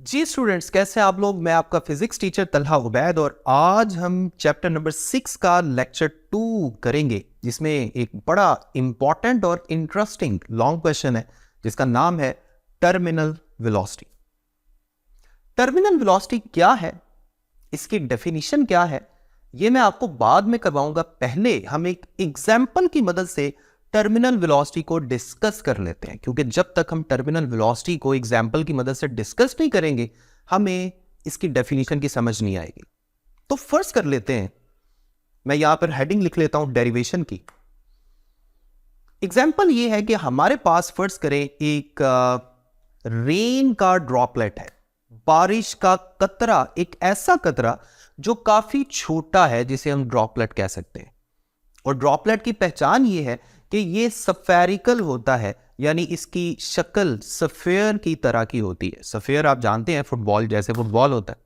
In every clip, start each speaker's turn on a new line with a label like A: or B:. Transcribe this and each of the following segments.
A: जी students, कैसे हैं आप लोग। मैं आपका फिजिक्स टीचर तलहा उबैद और आज हम चैप्टर नंबर 6 का लेक्चर 2 करेंगे, जिसमें एक बड़ा इंपॉर्टेंट और इंटरेस्टिंग लॉन्ग क्वेश्चन है जिसका नाम है टर्मिनल वेलोसिटी। टर्मिनल वेलोसिटी क्या है, इसकी डेफिनेशन क्या है, ये मैं आपको बाद में करवाऊंगा। पहले हम एक एग्जाम्पल की मदद से टर्मिनल वेलोसिटी को डिस्कस कर लेते हैं, क्योंकि जब तक हम टर्मिनल वेलोसिटी को एग्जाम्पल की मदद से डिस्कस नहीं करेंगे हमें इसकी डेफिनेशन की समझ नहीं आएगी। तो फर्स्ट कर लेते हैं, मैं यहां पर हेडिंग लिख लेता हूं डेरिवेशन की। एग्जाम्पल ये है कि हमारे पास फर्स्ट करें एक रेन का ड्रॉपलेट है, बारिश का कतरा, एक ऐसा कतरा जो काफी छोटा है जिसे हम ड्रॉपलेट कह सकते हैं। और ड्रॉपलेट की पहचान ये है कि ये सफेरिकल होता है, यानी इसकी शक्ल सफेयर की तरह की होती है। सफेयर आप जानते हैं, फुटबॉल जैसे फुटबॉल होता है।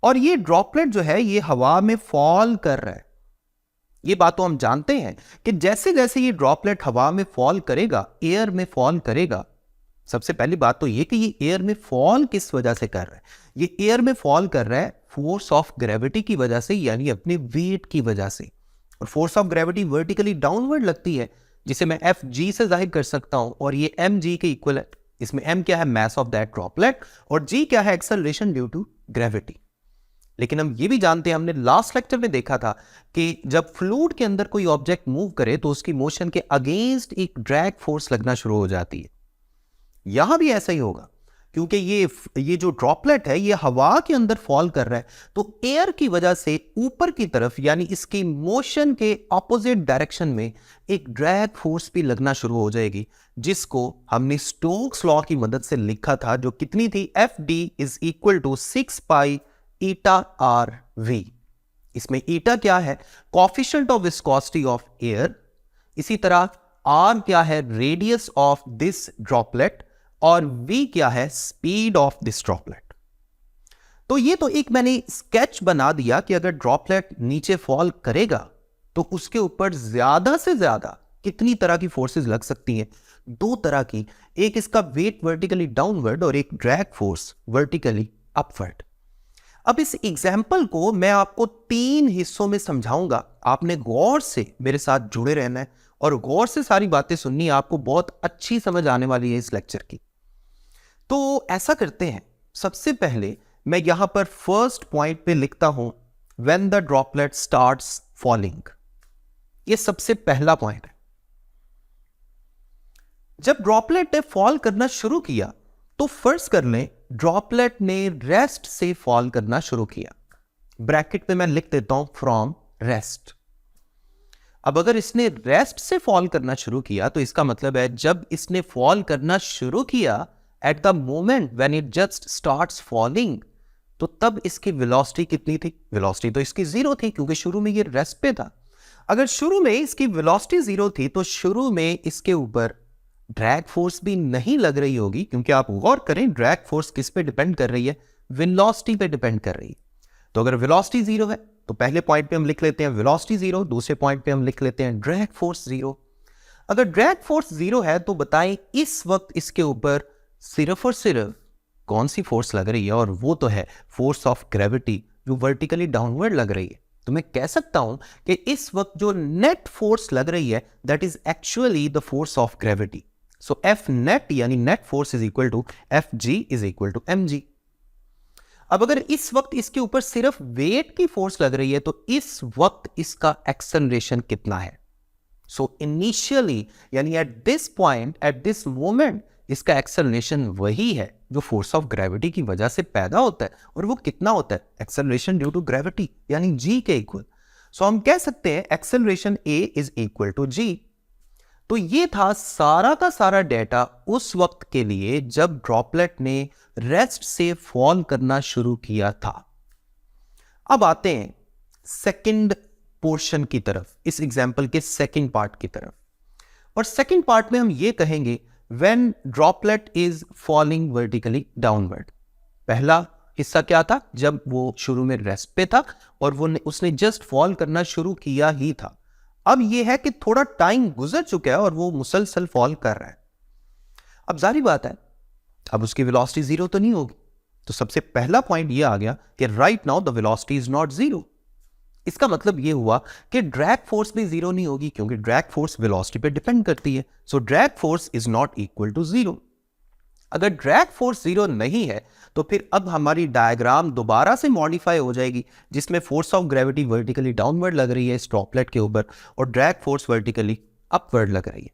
A: और ये ड्रॉपलेट जो है ये हवा में फॉल कर रहा है। ये बात तो हम जानते हैं कि जैसे जैसे ये ड्रॉपलेट हवा में फॉल करेगा, एयर में फॉल करेगा, सबसे पहली बात तो ये कि ये एयर में फॉल किस वजह से कर रहा है। ये एयर में फॉल कर रहा है फोर्स ऑफ ग्रेविटी की वजह से, यानी अपने वेट की वजह से। और force of gravity vertically downward लगती है, जिसे मैं एफ जी से जाहिर कर सकता हूं, और ये एम जी के इक्वल है। इसमें एम क्या है, मास ऑफ दैट ड्रॉपलेट, और जी क्या है, एक्सेलरेशन ड्यू टू ग्रेविटी। लेकिन हम ये भी जानते हैं, हमने लास्ट लेक्चर में देखा था कि जब फ्लूइड के अंदर कोई ऑब्जेक्ट मूव करे तो उसकी मोशन के अगेंस्ट एक ड्रैग फोर्स लगना शुरू हो जाती है। यहां भी ऐसा ही होगा, क्योंकि ये जो ड्रॉपलेट है ये हवा के अंदर फॉल कर रहा है, तो एयर की वजह से ऊपर की तरफ, यानी इसकी मोशन के ऑपोजिट डायरेक्शन में एक ड्रैग फोर्स भी लगना शुरू हो जाएगी, जिसको हमने स्टोक्स लॉ की मदद से लिखा था, जो कितनी थी, F D is equal to 6 pi eta R V. इसमें ईटा क्या है, coefficient of viscosity of air, इसी तरह आर क्या है, रेडियस ऑफ दिस ड्रॉपलेट, और v क्या है, स्पीड ऑफ दिस ड्रॉपलेट। तो ये तो एक मैंने स्केच बना दिया कि अगर ड्रॉपलेट नीचे फॉल करेगा तो उसके ऊपर ज्यादा से ज्यादा कितनी तरह की फोर्सेस लग सकती हैं। दो तरह की, एक इसका वेट वर्टिकली डाउनवर्ड और एक ड्रैग फोर्स वर्टिकली अपवर्ड। अब इस एग्जाम्पल को मैं आपको 3 हिस्सों में समझाऊंगा। आपने गौर से मेरे साथ जुड़े रहना है और गौर से सारी बातें सुननी है, आपको बहुत अच्छी समझ आने वाली है इस लेक्चर की। तो ऐसा करते हैं, सबसे पहले मैं यहां पर फर्स्ट पॉइंट पे लिखता हूं when the droplet starts falling. ये सबसे पहला पॉइंट है। जब ड्रॉपलेट ने फॉल करना शुरू किया तो फर्स्ट कर लें, ड्रॉपलेट ने रेस्ट से फॉल करना शुरू किया। ब्रैकेट में मैं लिख देता हूं फ्रॉम रेस्ट। अब अगर इसने रेस्ट से फॉल करना शुरू किया तो इसका मतलब है जब इसने फॉल करना शुरू किया, at the moment when it just starts falling, तो तब इसकी वेलोसिटी कितनी थी। वेलोसिटी तो इसकी 0 थी, क्योंकि शुरू में ये रेस्ट पे था। अगर शुरू में इसकी वेलोसिटी 0 थी तो शुरू में इसके ऊपर ड्रैग फोर्स भी नहीं लग रही होगी, क्योंकि आप गौर करें ड्रैग फोर्स किस पे डिपेंड कर रही है, वेलोसिटी पे डिपेंड कर रही है। तो अगर वेलोसिटी 0 है तो पहले पॉइंट पे हम लिख लेते हैं वेलोसिटी 0, दूसरे पॉइंट पे हम लिख लेते हैं ड्रैग फोर्स 0। अगर ड्रैग फोर्स 0 है तो बताएं इस वक्त इसके ऊपर सिर्फ और सिर्फ कौन सी फोर्स लग रही है, और वो तो है फोर्स ऑफ ग्रेविटी, जो वर्टिकली डाउनवर्ड लग रही है। तो मैं कह सकता हूं कि इस वक्त जो नेट फोर्स लग रही है that is actually the force of gravity. So F net यानी net force is equal to F G is equal to M G. अब अगर इस वक्त इसके ऊपर सिर्फ वेट की फोर्स लग रही है तो इस वक्त इसका एक्सेलरेशन कितना है। सो इनिशियली यानी at this point, at this moment, इसका एक्सेलरेशन वही है जो फोर्स ऑफ ग्रेविटी की वजह से पैदा होता है, और वो कितना होता है, एक्सेलरेशन ड्यू टू ग्रेविटी यानी जी के इक्वल। सो हम कह सकते हैं acceleration A is equal to G. तो ये था सारा का सारा डेटा उस वक्त के लिए जब ड्रॉपलेट ने रेस्ट से फॉल करना शुरू किया था। अब आते हैं सेकंड पोर्शन की तरफ, इस एग्जाम्पल के सेकंड पार्ट की तरफ। और सेकंड पार्ट में हम ये कहेंगे when droplet is falling vertically downward. पहला हिस्सा क्या था, जब वो शुरू में रेस्ट पे था और उसने जस्ट फॉल करना शुरू किया ही था। अब ये है कि थोड़ा टाइम गुजर चुका है और वो मुसलसल फॉल कर रहा है। अब जारी बात है, अब उसकी वेलोसिटी 0 तो नहीं होगी, तो सबसे पहला पॉइंट ये आ गया कि right now the velocity is not zero. इसका मतलब ये हुआ कि ड्रैग फोर्स भी जीरो नहीं होगी, क्योंकि ड्रैग फोर्स वेलोसिटी पे डिपेंड करती है। So drag force is not equal to zero. अगर ड्रैग फोर्स जीरो नहीं है तो फिर अब हमारी डायग्राम दोबारा से मॉडिफाई हो जाएगी, जिसमें force of gravity vertically downward लग रही है इस ड्रॉपलेट के ऊपर और ड्रैग फोर्स वर्टिकली अपवर्ड लग रही है।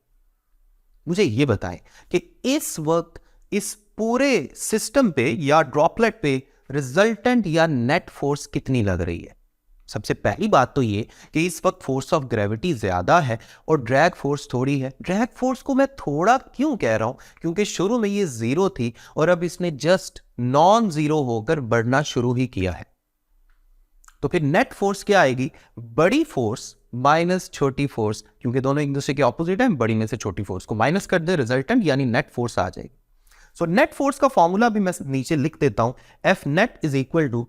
A: मुझे ये बताएं कि इस वक्त इस पूरे सिस्टम पे या ड्रॉपलेट पे रिजल्टेंट या नेट फोर्स कितनी लग रही है। सबसे पहली बात तो ये कि इस वक्त फोर्स ऑफ ग्रेविटी ज्यादा है और ड्रैग फोर्स थोड़ी है। ड्रैग फोर्स को मैं थोड़ा क्यों कह रहा हूं, क्योंकि शुरू में ये जीरो थी और अब इसने जस्ट नॉन जीरो होकर बढ़ना शुरू ही किया है। तो फिर नेट फोर्स क्या आएगी, बड़ी फोर्स माइनस छोटी फोर्स, क्योंकि दोनों एक दूसरे के ऑपोजिट है। बड़ी में से छोटी फोर्स को माइनस कर दे, रिजल्टेंट यानी नेट फोर्स आ जाएगी। सो नेट फोर्स का फॉर्मूला भी मैं नीचे लिख देता हूं, F net is equal to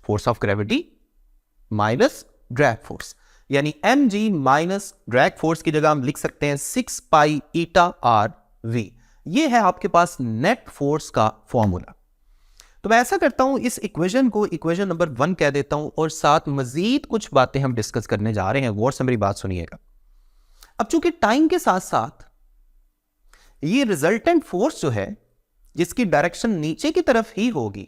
A: force of gravity minus drag force, यानी M G minus drag force की जगह हम लिख सकते हैं 6 पाई ईटा आर वी। ये है आपके पास नेट फोर्स का फॉर्मूला। तो मैं ऐसा करता हूं, इस इक्वेशन को इक्वेशन नंबर 1 कह देता हूं और साथ मजीद कुछ बातें हम डिस्कस करने जा रहे हैं। गौर से मेरी बात सुनिएगा। अब चूंकि टाइम के साथ साथ ये रिजल्टेंट फोर्स जो है, जिसकी डायरेक्शन नीचे की तरफ ही होगी,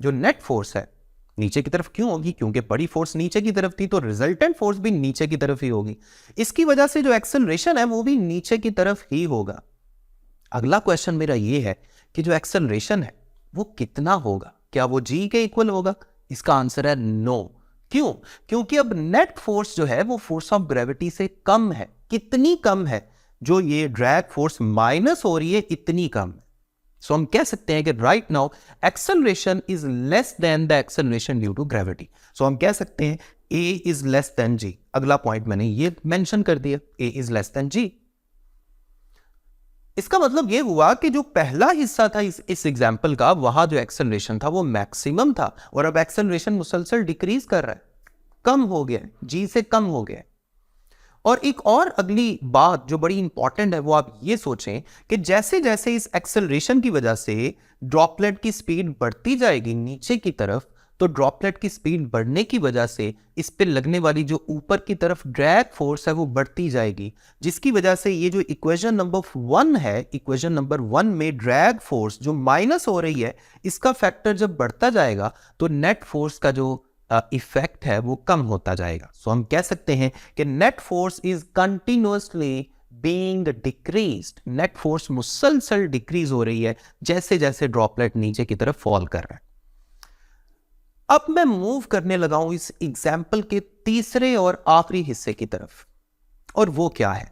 A: जो नेट फोर्स है नीचे की तरफ क्यों होगी, क्योंकि बड़ी फोर्स नीचे की तरफ थी, तो रिजल्टेंट फोर्स भी नीचे की तरफ ही होगी। इसकी वजह से जो एक्सेलरेशन है वो भी नीचे की तरफ ही होगा। अगला क्वेश्चन मेरा ये है कि जो एक्सेलरेशन है वो कितना होगा, क्या वो जी के इक्वल होगा? इसका आंसर है नो। क्यों? क्योंकि अब नेट फोर्स जो है वो फोर्स ऑफ ग्रेविटी से कम है। कितनी कम है? जो ये ड्रैग फोर्स माइनस हो रही है इतनी कम है। सो हम कह सकते हैं कि right now acceleration is less than the acceleration due to gravity. So हम कह सकते हैं A is less than G. अगला पॉइंट मैंने ये मेंशन कर दिया, A is less than G. इसका मतलब यह हुआ कि जो पहला हिस्सा था इस एग्जाम्पल का, वहां जो एक्सेलरेशन था वो मैक्सिमम था और अब एक्सेलरेशन मुसलसल डिक्रीज कर रहा है, कम हो गया, जी से कम हो गया। और एक और अगली बात जो बड़ी इंपॉर्टेंट है वो आप ये सोचें कि जैसे जैसे इस एक्सेलरेशन की वजह से ड्रॉपलेट की स्पीड बढ़ती जाएगी नीचे की तरफ, तो ड्रॉपलेट की स्पीड बढ़ने की वजह से इस पे लगने वाली जो ऊपर की तरफ ड्रैग फोर्स है वो बढ़ती जाएगी, जिसकी वजह से ये जो इक्वेशन नंबर 1 है, इक्वेशन नंबर 1 में ड्रैग फोर्स जो माइनस हो रही है, इसका फैक्टर जब बढ़ता जाएगा तो नेट फोर्स का जो इफेक्ट है वो कम होता जाएगा। सो हम कह सकते हैं कि net force is continuously being decreased. Net force मुसलसल डिक्रीज हो रही है जैसे जैसे ड्रॉपलेट नीचे की तरफ फॉल कर रहा है। अब मैं मूव करने लगा हूं इस एग्जाम्पल के तीसरे और आखिरी हिस्से की तरफ, और वो क्या है?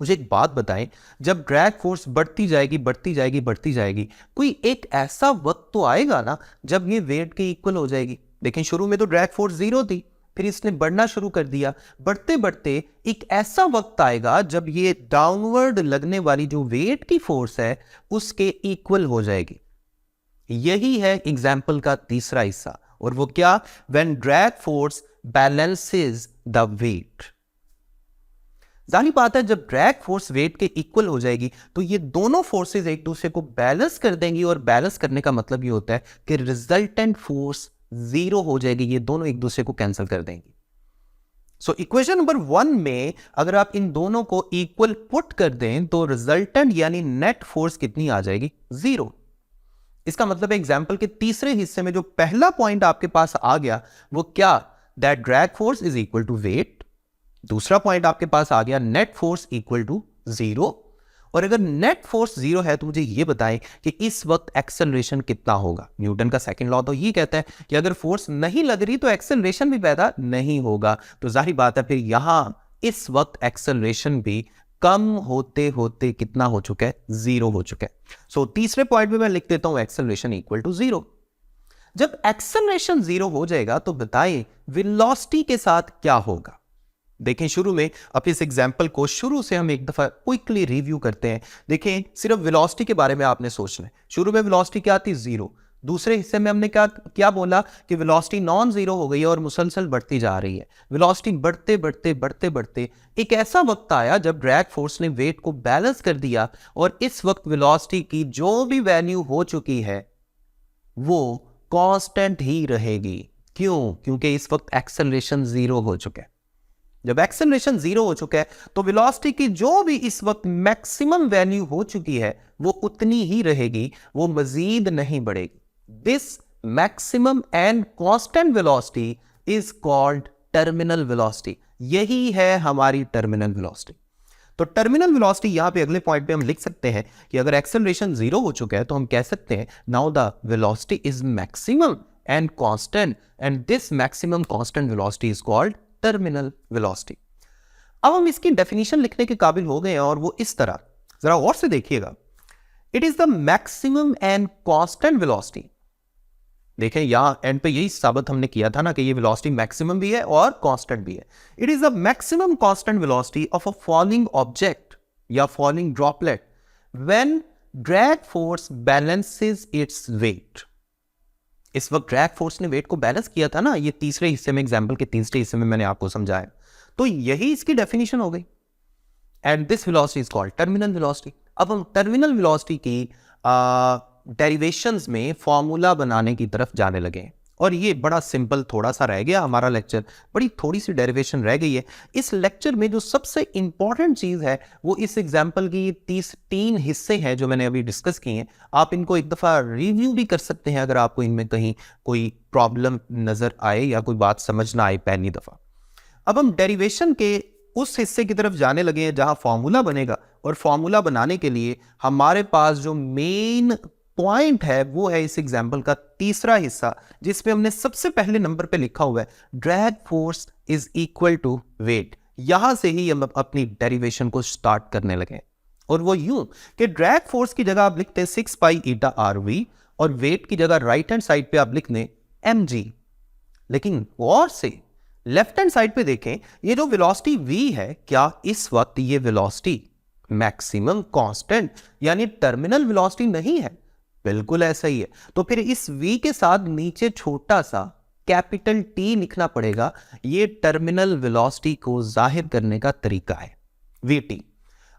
A: मुझे एक बात बताएं, जब ड्रैग फोर्स बढ़ती जाएगी बढ़ती जाएगी बढ़ती जाएगी, कोई एक ऐसा वक्त तो आएगा ना जब ये वेट के इक्वल हो जाएगी। लेकिन शुरू में तो ड्रैग फोर्स जीरो थी, फिर इसने बढ़ना शुरू कर दिया। बढ़ते बढ़ते एक ऐसा वक्त आएगा जब ये डाउनवर्ड लगने वाली जो वेट की फोर्स है उसके इक्वल हो जाएगी। यही है एग्जाम्पल का तीसरा हिस्सा, और वो क्या? When drag force balances the weight. जाहिर बात है जब ड्रैग फोर्स वेट के इक्वल हो जाएगी तो ये दोनों फोर्सेस एक दूसरे को बैलेंस कर देंगी, और बैलेंस करने का मतलब ये होता है कि रिजल्टेंट फोर्स जीरो हो जाएगी, ये दोनों एक दूसरे को कैंसिल कर देंगी। सो इक्वेशन नंबर 1 में अगर आप इन दोनों को इक्वल पुट कर दें तो रिजल्टेंट यानी नेट फोर्स कितनी आ जाएगी? जीरो। इसका मतलब एग्जाम्पल के तीसरे हिस्से में जो पहला पॉइंट आपके पास आ गया वो क्या? That drag force is equal to weight. दूसरा पॉइंट आपके पास आ गया net force equal to zero. और अगर नेट फोर्स जीरो है तो मुझे यह बताएं कि इस वक्त एक्सेलरेशन कितना होगा। न्यूटन का सेकंड लॉ तो ये कहता है कि अगर फोर्स नहीं लग रही तो एक्सेलरेशन भी पैदा नहीं होगा। तो जाहिर बात है फिर यहां इस वक्त एक्सेलरेशन भी कम होते होते कितना हो चुका है? जीरो हो चुका है। सो तीसरे पॉइंट में मैं लिख देता हूं एक्सेलरेशन इक्वल टू जीरो। जब एक्सेलरेशन जीरो हो जाएगा तो बताएं वेलोसिटी के साथ क्या होगा। देखें शुरू में, अब इस एग्जाम्पल को शुरू से हम एक दफा क्विकली रिव्यू करते हैं। देखें सिर्फ वेलोसिटी के बारे में आपने सोचना है। शुरू में वेलोसिटी क्या थी? जीरो। दूसरे हिस्से में हमने क्या बोला कि वेलोसिटी नॉन जीरो हो गई है और मुसलसल बढ़ती जा रही है। वेलोसिटी बढ़ते बढ़ते बढ़ते बढ़ते एक ऐसा वक्त आया जब ड्रैग फोर्स ने वेट को बैलेंस कर दिया, और इस वक्त वेलोसिटी की जो भी वैल्यू हो चुकी है वो कांस्टेंट ही रहेगी। क्यों? क्योंकि इस वक्त एक्सेलरेशन जीरो हो चुका है। जब एक्सेलरेशन जीरो हो चुका है तो वेलोसिटी की जो भी इस वक्त मैक्सिमम वैल्यू हो चुकी है वो उतनी ही रहेगी, वो मजीद नहीं बढ़ेगी। This maximum and constant velocity is called terminal velocity. यही है हमारी टर्मिनल वेलोसिटी। तो टर्मिनल वेलोसिटी यहां पे अगले पॉइंट पे हम लिख सकते हैं कि अगर एक्सेलरेशन जीरो हो चुका है तो हम कह सकते हैं now the velocity is maximum and constant and this maximum constant velocity is called terminal velocity. अब हम इसकी डेफिनेशन लिखने के काबिल हो गए हैं और वो इस तरह, जरा और से देखिएगा, it is the maximum and constant velocity. देखें यहां एंड पे यही साबित हमने किया था ना कि ये वेलोसिटी मैक्सिमम भी है और कांस्टेंट भी है। It is the maximum constant velocity of a falling object या falling droplet when drag force balances its weight. इस वक्त ड्रैग फोर्स ने वेट को बैलेंस किया था ना, ये तीसरे हिस्से में, एग्जाम्पल के तीसरे हिस्से में मैंने आपको समझाया। तो यही इसकी डेफिनेशन हो गई and this velocity is called terminal velocity. अब हम टर्मिनल वेलोसिटी की डेरिवेशंस में फॉर्मूला बनाने की तरफ जाने लगे और ये बड़ा सिंपल थोड़ा सा रह गया हमारा लेक्चर, बड़ी थोड़ी सी डेरिवेशन रह गई है। इस लेक्चर में जो सबसे इंपॉर्टेंट चीज है वो इस एग्जाम्पल की 3 हिस्से हैं जो मैंने अभी डिस्कस किए हैं। आप इनको एक दफा रिव्यू भी कर सकते हैं अगर आपको इनमें कहीं कोई प्रॉब्लम नजर आए या कोई बात समझ ना आए पहली दफा। अब हम डेरिवेशन के उस हिस्से की तरफ जाने लगे हैं जहां फॉर्मूला बनेगा, और फॉर्मूला बनाने के लिए हमारे पास जो मेन पॉइंट है वो है इस एग्जाम्पल का तीसरा हिस्सा, जिसमें हमने सबसे पहले नंबर पे लिखा हुआ है drag force is equal to weight. यहां से ही हम अपनी डेरिवेशन को स्टार्ट करने लगे और वो यूं कि ड्रैग फोर्स की जगह आप लिखते हैं 6 पाई ईटा आर वी और वेट की जगह राइट हैंड साइड पे आप लिख दें mg। लेकिन और से लेफ्ट हैंड साइड पे देखें, ये जो वेलोसिटी v है, क्या इस वक्त ये वेलोसिटी मैक्सिमम कांस्टेंट यानी टर्मिनल वेलोसिटी नहीं है? बिल्कुल ऐसा ही है। तो फिर इस v के साथ नीचे छोटा सा कैपिटल T लिखना पड़ेगा। ये टर्मिनल वेलोसिटी को जाहिर करने का तरीका है, vt।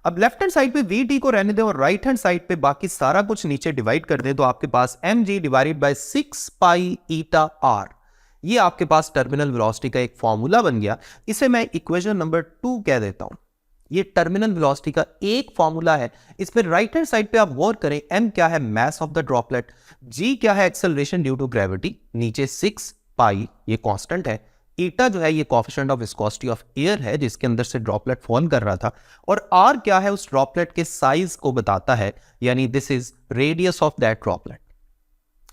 A: अब लेफ्ट हैंड साइड पे vt को रहने दें और राइट हैंड साइड पे बाकी सारा कुछ नीचे डिवाइड कर दें तो आपके पास mg divided by 6 pi eta r, ये आपके पास टर्मिनल वेलोसिटी का एक फॉर्मूला बन गया। इसे मैं इक्वेशन नंबर 2 कह देता हूं। ये टर्मिनल वेलोसिटी का एक फॉर्मूला है। इसमें राइट हैंड साइड पे आप गौर करें, m क्या है mass of the droplet, g क्या है एक्सेलरेशन ड्यू टू ग्रेविटी, नीचे 6 पाई ये कांस्टेंट है, ईटा जो है ये coefficient of viscosity of air है जिसके अंदर से ड्रॉपलेट फॉल कर रहा था, और r क्या है उस ड्रॉपलेट के साइज को बताता है, यानी this is radius of that droplet.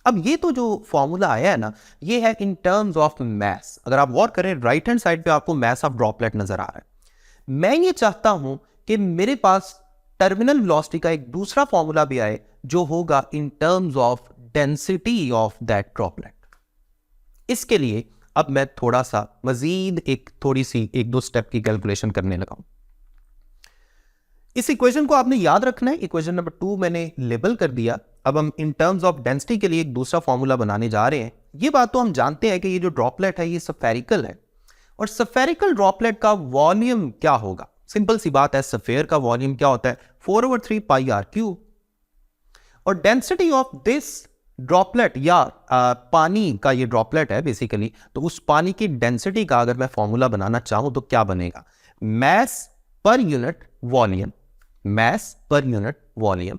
A: अब ये तो जो फॉर्मूला आया है ना, ये है इन टर्म्स ऑफ मास। अगर आप गौर करें राइट हैंड साइड पे आपको मास ऑफ ड्रॉपलेट नजर आ रहा है। मैं ये चाहता हूं कि मेरे पास टर्मिनल वेलोसिटी का एक दूसरा फॉर्मूला भी आए जो होगा in terms of density of that droplet. इसके लिए अब मैं थोड़ा सा मजीद एक दो स्टेप की कैलकुलेशन करने लगा हूं। इस इक्वेशन को आपने याद रखना है, इक्वेशन नंबर 2 मैंने लेबल कर दिया। अब हम इन टर्म्स ऑफ डेंसिटी के लिए एक दूसरा फॉर्मूला बनाने जा रहे हैं। ये बात तो हम जानते हैं कि ये जो ड्रॉपलेट है ये स्फेरिकल है, और स्फेरिकल ड्रॉपलेट का वॉल्यूम क्या होगा? सिंपल सी बात है, स्फेयर का वॉल्यूम क्या होता है? 4/3 पाई आर क्यूब। और डेंसिटी ऑफ दिस ड्रॉपलेट या पानी का ये ड्रॉपलेट है बेसिकली, तो उस पानी की डेंसिटी का अगर मैं फॉर्मूला बनाना चाहूं तो क्या बनेगा? Mass per unit volume, mass per unit volume.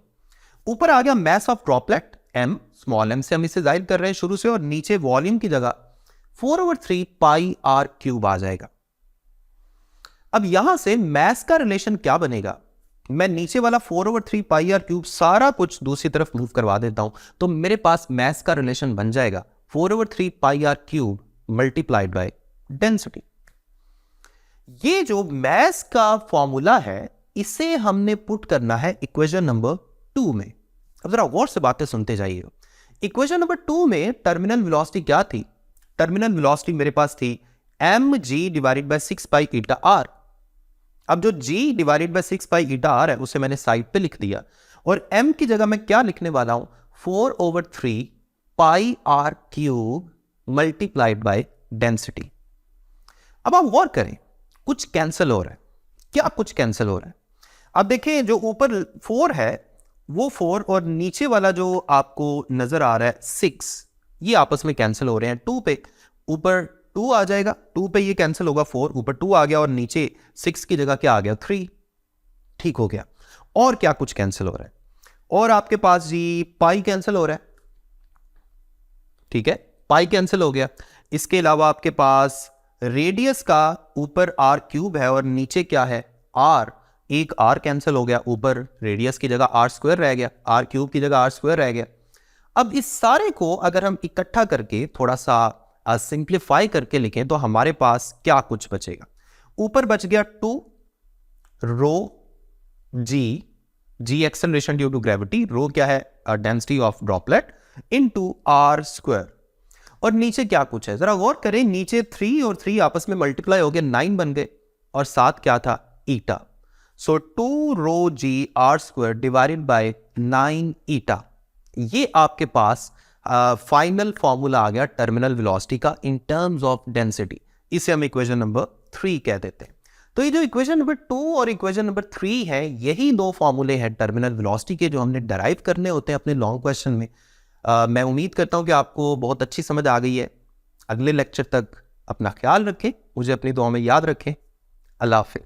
A: ऊपर आ गया mass of droplet m, small m से हम इसे जाहिर कर रहे हैं शुरू से, और नीचे वॉल्यूम की जगह 4/3 पाई आर क्यूब आ जाएगा। अब यहां से मैस का रिलेशन क्या बनेगा? मैं नीचे वाला 4/3 पाई आर क्यूब सारा कुछ दूसरी तरफ मूव करवा देता हूं, तो मेरे पास मैस का रिलेशन बन जाएगा 4/3 pi R cube multiplied by density. ये जो मैस का फॉर्मूला है इसे हमने पुट करना है इक्वेशन नंबर 2 में। अब जरा गौर से बातें सुनते जाइए। इक्वेशन नंबर 2 में टर्मिनल वेलोसिटी क्या थी? टर्मिनल वेलोसिटी मेरे पास थी mg divided by 6 pi eta r। अब जो g divided by 6 pi eta r है उसे मैंने साइड पे लिख दिया, और m की जगह मैं क्या लिखने वाला हूं? 4/3 pi R cube multiplied by density. अब आप गौर करें, कुछ कैंसिल हो रहा है। क्या कुछ कैंसिल हो रहा है? अब देखें, जो ऊपर 4 है वो 4 और नीचे वाला जो आपको नजर आ रहा है 6, ये आपस में कैंसिल हो रहे हैं 2 पे, ऊपर 2 आ जाएगा, 2 पे ये कैंसिल होगा, 4 ऊपर 2 आ गया और नीचे 6 की जगह क्या आ गया 3। ठीक हो गया। और क्या कुछ कैंसिल हो रहा है, और आपके पास जी पाई कैंसिल हो रहा है, ठीक है, पाई कैंसिल हो गया। इसके अलावा आपके पास रेडियस का ऊपर आर क्यूब है और नीचे क्या है आर, एक आर कैंसिल हो गया, ऊपर रेडियस की जगह आर स्क्वायर रह गया, आर क्यूब की जगह आर स्क्वायर रह गया। अब इस सारे को अगर हम इकट्ठा करके थोड़ा सा सिंप्लीफाई करके लिखें तो हमारे पास क्या कुछ बचेगा, ऊपर बच गया 2 rho g acceleration due to gravity, rho क्या है density of droplet into R square, और नीचे क्या कुछ है जरा गौर करें, नीचे 3 और 3 आपस में मल्टीप्लाई हो गए 9 बन गए, और साथ क्या था ईटा। सो 2 rho ji are square divided by 9 ईटा, ये आपके पास फाइनल फॉर्मूला आ गया टर्मिनल वेलोसिटी का इन टर्म्स ऑफ डेंसिटी। इसे हम इक्वेशन नंबर 3 कह देते हैं। तो ये जो इक्वेशन नंबर 2 और इक्वेशन नंबर 3 है, यही दो फॉर्मूले हैं टर्मिनल वेलोसिटी के जो हमने डराइव करने होते हैं अपने लॉन्ग क्वेश्चन में। मैं उम्मीद करता हूं कि आपको बहुत अच्छी समझ आ गई है। अगले लेक्चर तक अपना ख्याल रखें, मुझे अपनी दुआ में याद रखें। अल्लाह हाफिज़।